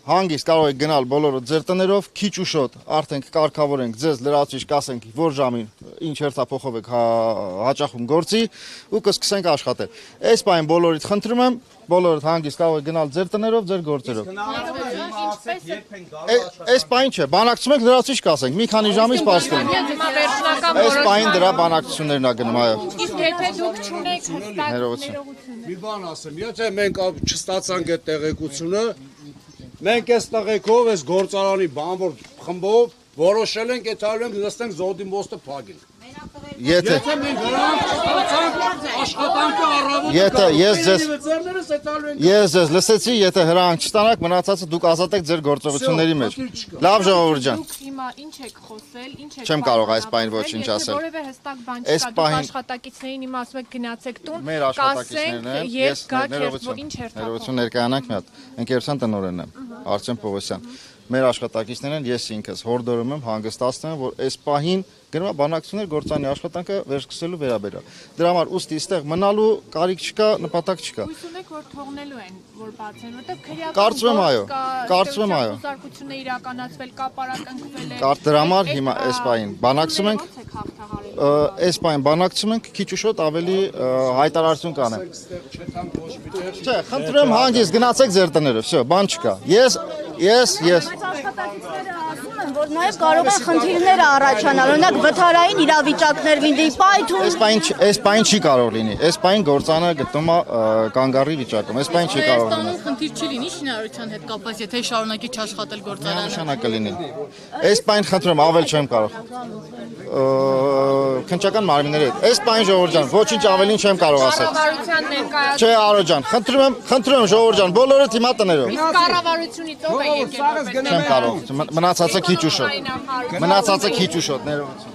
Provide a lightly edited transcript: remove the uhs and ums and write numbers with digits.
հանգիստ կարող եք գնալ բոլորը ձեր տներով, քիչ ու շոտ արդեն կարգավորենք ձեզ լրացուցիչ կասենք որ ժամին ինչ հերթափոխով եք հաճախում գործի ու կսկսենք աշխատել։ Այս բան բոլորիդ խնդրում եմ, բոլորդ հանգիստ կարող եք գնալ ձեր տներով, ձեր գործերով։ Այս բան չէ, բանակցում եք լրացուցիչ կասենք, մի քանի ժամից պարզ կլինի։ Այս բանին դրա բանակցություններն ա գնում, այո։ Իսկ եթե դուք չունեք հստակ Մի բան ասեմ, եթե մենք չստացանք այդ տեղեկությունը, մենք այս տղեկով, այս գործարանի բանվոր խմբով որոշել ենք այդ այլենք նստենք զոդի մոստը փակենք։ Եթե մենք նրանք չստացանք աշխատանքը առավոտը ես ձեզ լսեցի, եթե հրանք չստանաք, մնացածը դուք ազատ եք ձեր գործողությունների մեջ։ Լավ ժողովուրդ ջան։ Դուք հիմա ինչ եք խոսել, ինչ եք Չեմ կարող այս բանին ոչինչ ասել։ Որևէ հստակ բան չկա, դուք աշխատակիցներին իմ ասում եք գնացեք տուն, Մեր աշխատակիցներն են, ես գաք ինչ հերթափոխ։ ներողություն ներկայանանք մի հատ, ընկերության տնօրենն եմ, Արսեն Պողոսյան։ Մեր աշխատակիցներն են, ես ինքս հորդորում եմ, հանգստացնում եմ, որ այս պահին գնում է բանակցություններ գործանի աշխատանքը վերսկսելու վերաբերյալ։ Դրա համար ուստի այստեղ մնալու կարիք չկա, նպատակ չկա։ Հույս ունեք, որ թողնելու են, որ բացեն, որտեղ քրեական Կարծում եմ, այո, կարծում եմ, այո։ Զարգությունը իրականացվել, կապարակնքվել է։ Դրա համար հիմա այս պահին բանակցում ենք, այս պահին բանակցում ենք, քիչ ու շոտ ավելի հայտարարություն կանեմ։ Չէ, խնդրում եմ հանգիստ գնացեք ձեր տներով, всё, բան չկա։ Ես աշխատակիցները ասում են, որ նաև կարող են խնդիրներ առաջանալ, օրինակ վթարային իրավիճակներ լինի, պայթուն։ Այս բան չի կարող լինի։ Այս բան գործանը գտնում է կանգառի վիճակում։ Այս բան չի կարող լինի։ Խնդիր չի լինի շինարարության հետ կապված, եթե շարունակի չաշխատել գործարանը։ Նշանակը լինի։ Այս բան խնդրում եմ, ավել չեմ կարող։ Քննչական մարմինների հետ։ Այս բան ժողովուրդ ջան, ոչինչ ավելին չեմ կարող ասել։ Կառավարության ներկայացուցիչ։ Չէ, Արո ջան, խնդրում եմ ժողովուրդ ջան, բոլորը հիմա տներով։ Կառավարությունից ով է եկել։ Չեմ կարող։ Մնացածը քիչ ու շոտ։ Մնացածը քիչ ու շոտ, ներողություն։